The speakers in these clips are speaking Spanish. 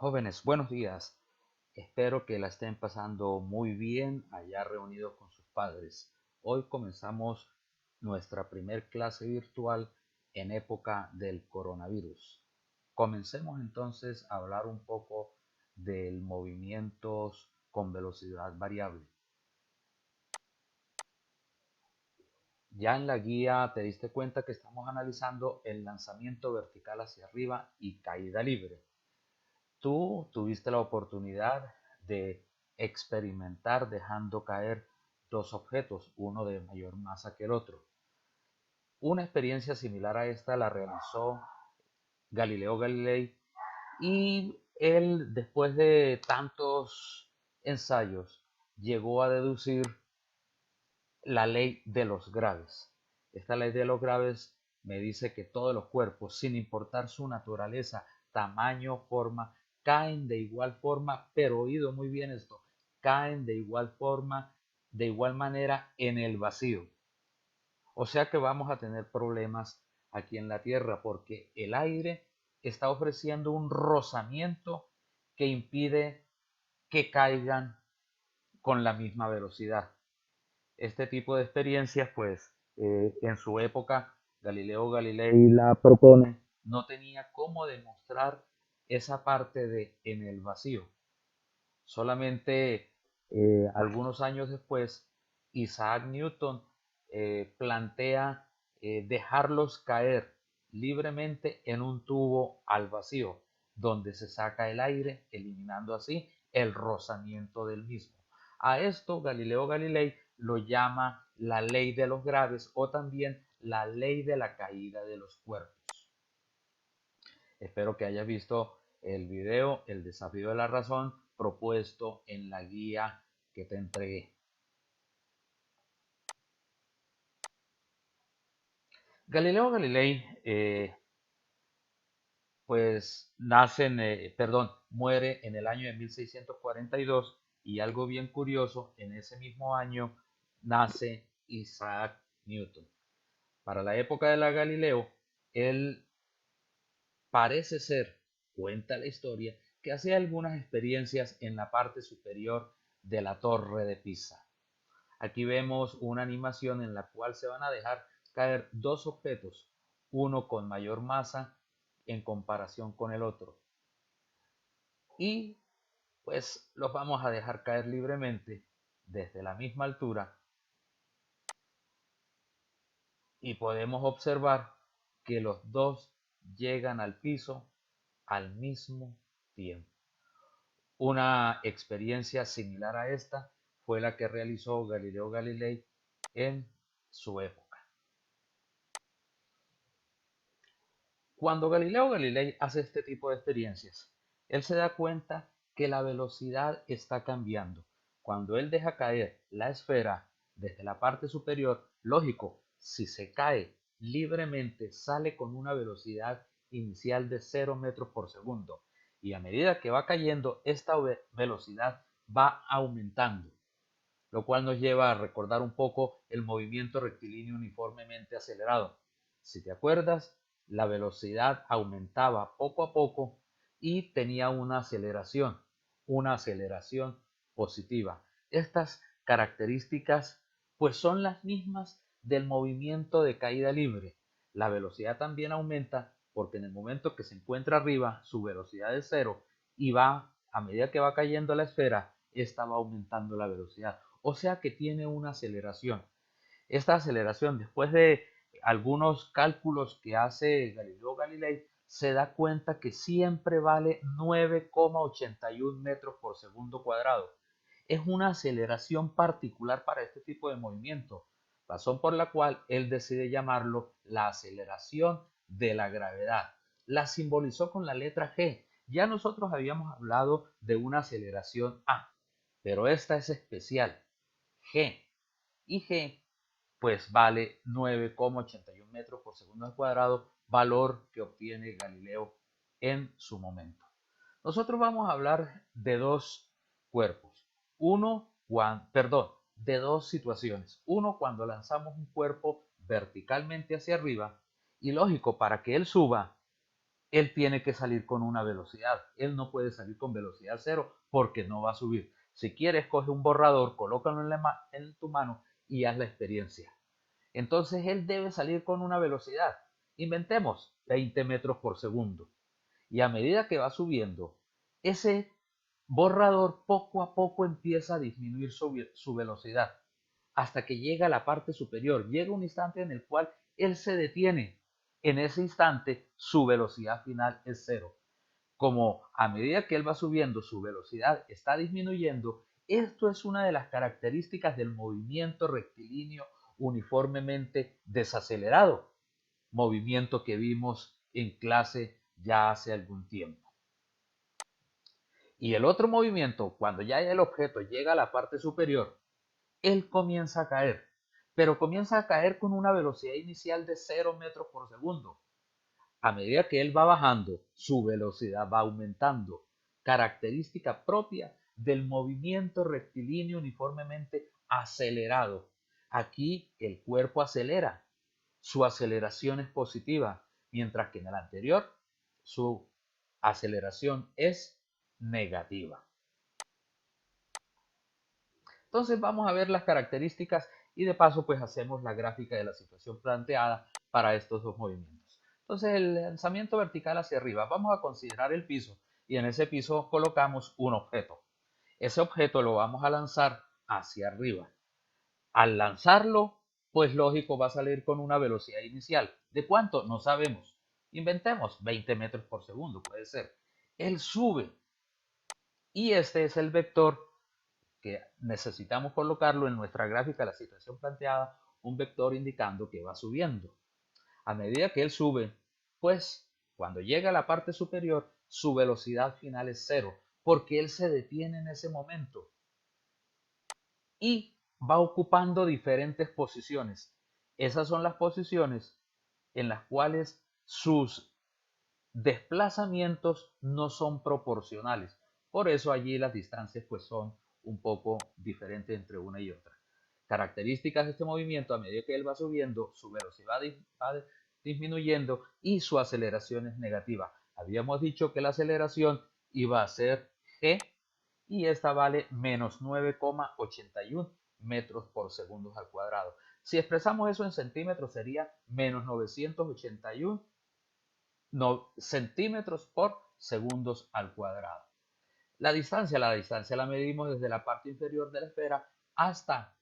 Jóvenes, buenos días. Espero que la estén pasando muy bien allá reunidos con sus padres. Hoy comenzamos nuestra primer clase virtual en época del coronavirus. Comencemos entonces a hablar un poco del movimientos con velocidad variable. Ya en la guía te diste cuenta que estamos analizando el lanzamiento vertical hacia arriba y caída libre. Tú tuviste la oportunidad de experimentar dejando caer dos objetos, uno de mayor masa que el otro. Una experiencia similar a esta la realizó Galileo Galilei y él, después de tantos ensayos, llegó a deducir la ley de los graves. Esta ley de los graves me dice que todos los cuerpos, sin importar su naturaleza, tamaño, forma, caen de igual forma, pero oído muy bien esto, caen de igual forma, de igual manera en el vacío. O sea que vamos a tener problemas aquí en la Tierra porque el aire está ofreciendo un rozamiento que impide que caigan con la misma velocidad. Este tipo de experiencias, pues en su época Galileo Galilei la propone, no tenía cómo demostrar esa parte de en el vacío. Solamente algunos años después, Isaac Newton plantea dejarlos caer libremente en un tubo al vacío, donde se saca el aire, eliminando así el rozamiento del mismo. A esto Galileo Galilei lo llama la ley de los graves o también la ley de la caída de los cuerpos. Espero que hayas visto el video, el desafío de la razón propuesto en la guía que te entregué. Galileo Galilei, pues muere en el año de 1642 y algo bien curioso, en ese mismo año nace Isaac Newton. Para la época de la Galileo, él parece ser, cuenta la historia, que hacía algunas experiencias en la parte superior de la torre de Pisa. Aquí vemos una animación en la cual se van a dejar caer dos objetos, uno con mayor masa en comparación con el otro. Y pues los vamos a dejar caer libremente desde la misma altura y podemos observar que los dos llegan al piso al mismo tiempo. Una experiencia similar a esta fue la que realizó Galileo Galilei en su época. Cuando Galileo Galilei hace este tipo de experiencias, él se da cuenta que la velocidad está cambiando. Cuando él deja caer la esfera desde la parte superior, lógico, si se cae libremente, sale con una velocidad inicial de 0 metros por segundo. Y a medida que va cayendo, esta velocidad va aumentando, lo cual nos lleva a recordar un poco el movimiento rectilíneo uniformemente acelerado. Si te acuerdas, la velocidad aumentaba poco a poco y tenía una aceleración positiva. Estas características pues son las mismas del movimiento de caída libre. La velocidad también aumenta porque en el momento que se encuentra arriba su velocidad es cero y va, a medida que va cayendo la esfera, esta va aumentando la velocidad. O sea que tiene una aceleración. Esta aceleración, después de algunos cálculos que hace Galileo Galilei, se da cuenta que siempre vale 9,81 metros por segundo cuadrado. Es una aceleración particular para este tipo de movimiento, razón por la cual él decide llamarlo la aceleración de la gravedad. La simbolizó con la letra G. Ya nosotros habíamos hablado de una aceleración A, pero esta es especial, G. Y G pues vale 9,81 metros por segundo al cuadrado, valor que obtiene Galileo en su momento. Nosotros vamos a hablar de dos cuerpos. De dos situaciones. Uno, cuando lanzamos un cuerpo verticalmente hacia arriba, y lógico, para que él suba, él tiene que salir con una velocidad. Él no puede salir con velocidad cero porque no va a subir. Si quieres, coge un borrador, colócalo en tu mano y haz la experiencia. Entonces él debe salir con una velocidad. Inventemos 20 metros por segundo. Y a medida que va subiendo, ese borrador poco a poco empieza a disminuir su velocidad hasta que llega a la parte superior. Llega un instante en el cual él se detiene. En ese instante su velocidad final es cero. Como a medida que él va subiendo su velocidad está disminuyendo, esto es una de las características del movimiento rectilíneo uniformemente desacelerado, movimiento que vimos en clase ya hace algún tiempo. Y el otro movimiento, cuando ya el objeto llega a la parte superior, él comienza a caer, pero comienza a caer con una velocidad inicial de 0 metros por segundo. A medida que él va bajando, su velocidad va aumentando, característica propia del movimiento rectilíneo uniformemente acelerado. Aquí el cuerpo acelera, su aceleración es positiva, mientras que en el anterior su aceleración es negativa. Entonces vamos a ver las características y de paso pues hacemos la gráfica de la situación planteada para estos dos movimientos. Entonces el lanzamiento vertical hacia arriba, vamos a considerar el piso y en ese piso colocamos un objeto. Ese objeto lo vamos a lanzar hacia arriba. Al lanzarlo, pues lógico va a salir con una velocidad inicial. ¿De cuánto? No sabemos. Inventemos 20 metros por segundo, puede ser. Él sube y este es el vector que necesitamos colocarlo en nuestra gráfica, la situación planteada, un vector indicando que va subiendo. A medida que él sube, pues cuando llega a la parte superior, su velocidad final es cero, porque él se detiene en ese momento y va ocupando diferentes posiciones. Esas son las posiciones en las cuales sus desplazamientos no son proporcionales. Por eso allí las distancias pues son un poco diferentes entre una y otra. Características de este movimiento, a medida que él va subiendo, su velocidad va disminuyendo y su aceleración es negativa. Habíamos dicho que la aceleración iba a ser g y esta vale menos 9,81 metros por segundo al cuadrado. Si expresamos eso en centímetros sería menos 981 centímetros por segundos al cuadrado. La distancia la medimos desde la parte inferior de la esfera hasta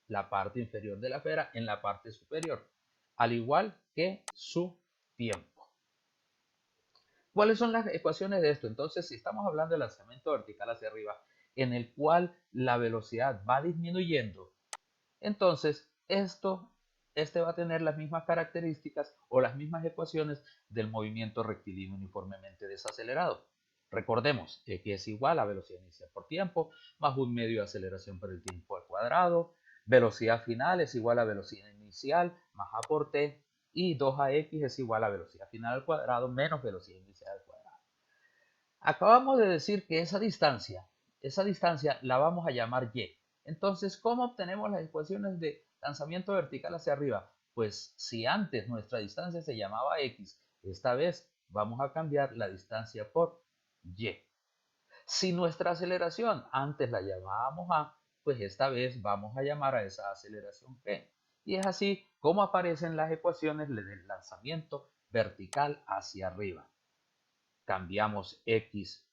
la parte inferior de la esfera en la parte superior, al igual que su tiempo. ¿Cuáles son las ecuaciones de esto? Entonces, si estamos hablando del lanzamiento vertical hacia arriba, en el cual la velocidad va disminuyendo, entonces este va a tener las mismas características o las mismas ecuaciones del movimiento rectilíneo uniformemente desacelerado. Recordemos, X es igual a velocidad inicial por tiempo, más un medio de aceleración por el tiempo al cuadrado. Velocidad final es igual a velocidad inicial más A por T. Y 2AX es igual a velocidad final al cuadrado menos velocidad inicial al cuadrado. Acabamos de decir que esa distancia la vamos a llamar Y. Entonces, ¿cómo obtenemos las ecuaciones de lanzamiento vertical hacia arriba? Pues si antes nuestra distancia se llamaba X, esta vez vamos a cambiar la distancia por Y. Si nuestra aceleración antes la llamábamos A, pues esta vez vamos a llamar a esa aceleración P. Y es así como aparecen las ecuaciones del lanzamiento vertical hacia arriba. Cambiamos X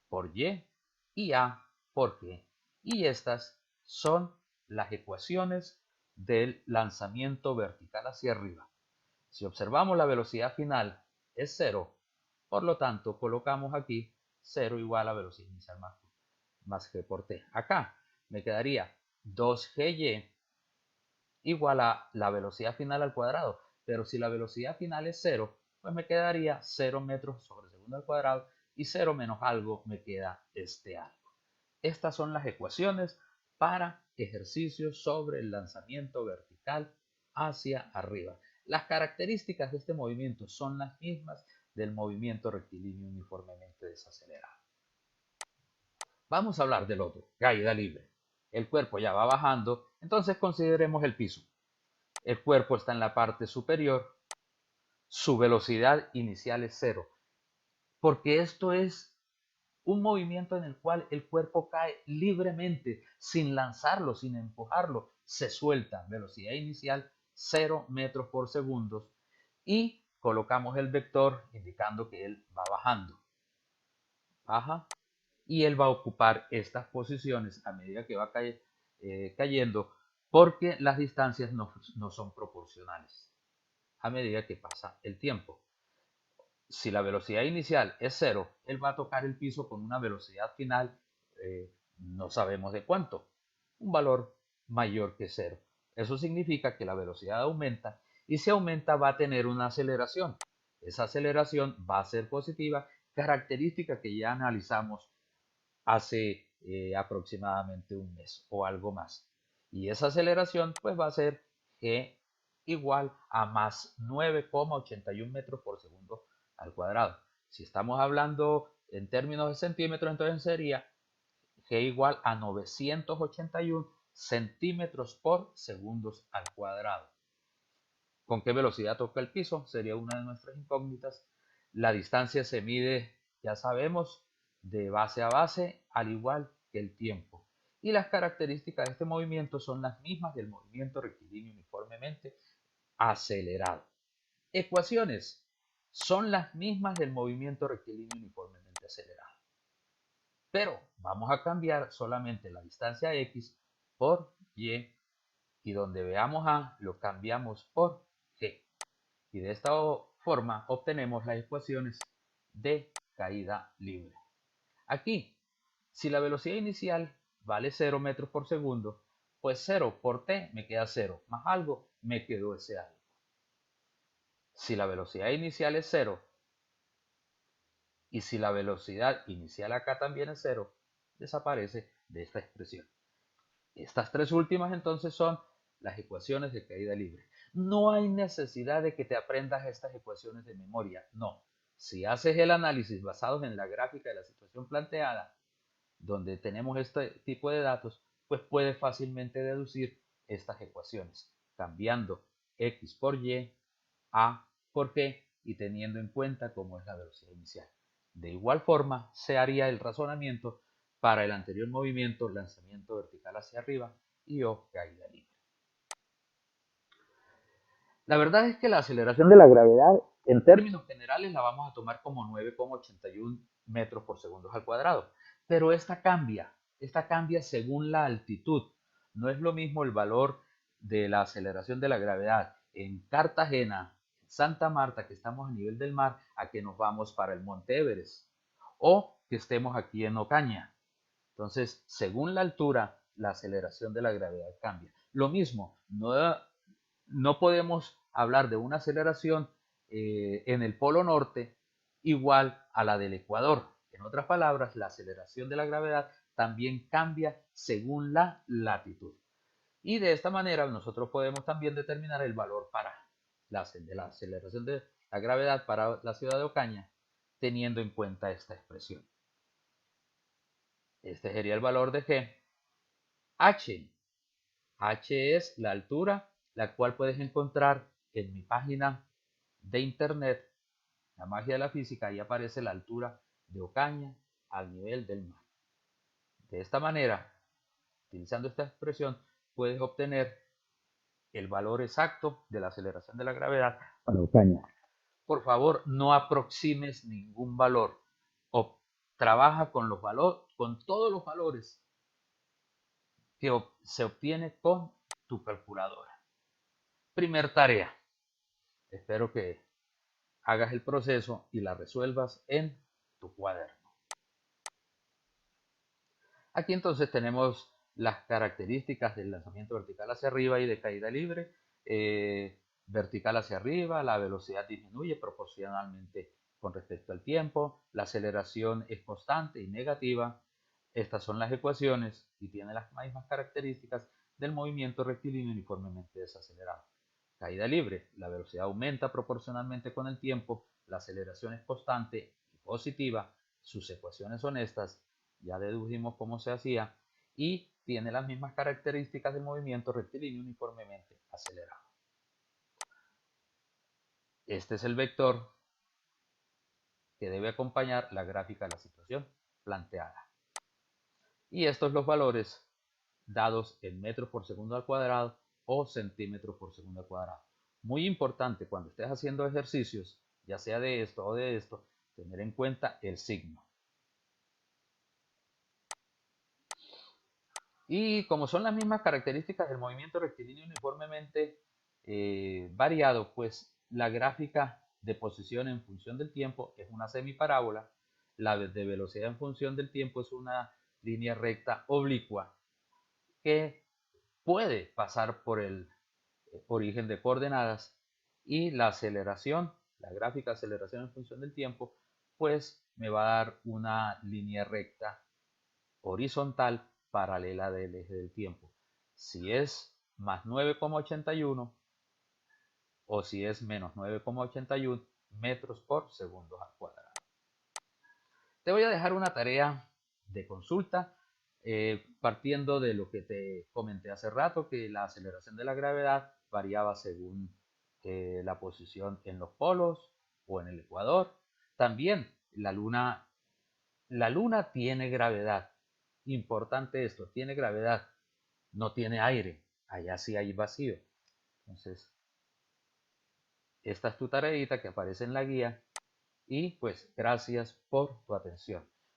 por y A por G. Y estas son las ecuaciones del lanzamiento vertical hacia arriba. Si observamos la velocidad final es cero, por lo tanto colocamos aquí 0 igual a velocidad inicial más G por T. Acá me quedaría 2GY igual a la velocidad final al cuadrado, pero si la velocidad final es 0, pues me quedaría 0 metros sobre segundo al cuadrado y 0 menos algo me queda este algo. Estas son las ecuaciones para ejercicios sobre el lanzamiento vertical hacia arriba. Las características de este movimiento son las mismas del movimiento rectilíneo uniformemente desacelerado. Vamos a hablar del otro, caída libre. El cuerpo ya va bajando, entonces consideremos el piso. El cuerpo está en la parte superior su velocidad inicial es cero, porque esto es un movimiento en el cual el cuerpo cae libremente, sin lanzarlo, sin empujarlo, se suelta. Velocidad inicial 0 metros por segundo y colocamos el vector indicando que él va bajando. Baja y él va a ocupar estas posiciones a medida que va cayendo porque las distancias no son proporcionales a medida que pasa el tiempo. Si la velocidad inicial es cero, él va a tocar el piso con una velocidad final, no sabemos de cuánto, un valor mayor que cero. Eso significa que la velocidad aumenta y si aumenta va a tener una aceleración. Esa aceleración va a ser positiva, característica que ya analizamos hace aproximadamente un mes o algo más. Y esa aceleración pues va a ser g igual a más 9,81 metros por segundo al cuadrado. Si estamos hablando en términos de centímetros, entonces sería g igual a 981 centímetros por segundos al cuadrado. ¿Con qué velocidad toca el piso? Sería una de nuestras incógnitas. La distancia se mide, ya sabemos, de base a base, al igual que el tiempo. Y las características de este movimiento son las mismas del movimiento rectilíneo uniformemente acelerado. Ecuaciones son las mismas del movimiento rectilíneo uniformemente acelerado. Pero vamos a cambiar solamente la distancia x por y donde veamos a lo cambiamos por g. Y de esta forma obtenemos las ecuaciones de caída libre. Aquí, si la velocidad inicial vale 0 metros por segundo, pues 0 por t me queda 0, más algo me quedó ese algo. Si la velocidad inicial es 0 y si la velocidad inicial acá también es 0, desaparece de esta expresión. Estas tres últimas entonces son las ecuaciones de caída libre. No hay necesidad de que te aprendas estas ecuaciones de memoria, no. Si haces el análisis basado en la gráfica de la situación planteada, donde tenemos este tipo de datos, pues puedes fácilmente deducir estas ecuaciones, cambiando x por y, a por g y teniendo en cuenta cómo es la velocidad inicial. De igual forma, se haría el razonamiento para el anterior movimiento, lanzamiento vertical hacia arriba y o caída libre. La verdad es que la aceleración de la gravedad, en términos generales, la vamos a tomar como 9,81 metros por segundo al cuadrado. Pero esta cambia según la altitud. No es lo mismo el valor de la aceleración de la gravedad en Cartagena, en Santa Marta, que estamos a nivel del mar, a que nos vamos para el Monte Everest o que estemos aquí en Ocaña. Entonces, según la altura, la aceleración de la gravedad cambia. Lo mismo, no podemos hablar de una aceleración en el polo norte igual a la del Ecuador. En otras palabras, la aceleración de la gravedad también cambia según la latitud. Y de esta manera nosotros podemos también determinar el valor para de la aceleración de la gravedad para la ciudad de Ocaña, teniendo en cuenta esta expresión. Este sería el valor de G. H. H es la altura, la cual puedes encontrar en mi página de internet, La magia de la física. Ahí aparece la altura de Ocaña al nivel del mar. De esta manera, utilizando esta expresión, puedes obtener el valor exacto de la aceleración de la gravedad para Ocaña. Por favor, no aproximes ningún valor. O trabaja con con todos los valores que se obtiene con tu calculadora. Primer tarea. Espero que hagas el proceso y la resuelvas en tu cuaderno. Aquí entonces tenemos las características del lanzamiento vertical hacia arriba y de caída libre. Vertical hacia arriba, la velocidad disminuye proporcionalmente con respecto al tiempo, la aceleración es constante y negativa. Estas son las ecuaciones y tienen las mismas características del movimiento rectilíneo uniformemente desacelerado. Caída libre, la velocidad aumenta proporcionalmente con el tiempo, la aceleración es constante y positiva, sus ecuaciones son estas, ya dedujimos cómo se hacía, y tiene las mismas características del movimiento rectilíneo uniformemente acelerado. Este es el vector que debe acompañar la gráfica de la situación planteada. Y estos los valores dados en metros por segundo al cuadrado o centímetros por segundo al cuadrado. Muy importante cuando estés haciendo ejercicios, ya sea de esto o de esto, tener en cuenta el signo. Y como son las mismas características del movimiento rectilíneo uniformemente variado, pues la gráfica de posición en función del tiempo es una semiparábola, la de velocidad en función del tiempo es una línea recta oblicua que puede pasar por el origen de coordenadas, y la aceleración, la gráfica de aceleración en función del tiempo, pues me va a dar una línea recta horizontal paralela del eje del tiempo. Si es más 9,81 o si es menos 9,81 metros por segundo al cuadrado. Te voy a dejar una tarea de consulta partiendo de lo que te comenté hace rato, que la aceleración de la gravedad variaba según la posición en los polos o en el ecuador. También la luna tiene gravedad. Importante esto, tiene gravedad, no tiene aire. Allá sí hay vacío. Entonces, esta es tu tareita que aparece en la guía y pues gracias por tu atención.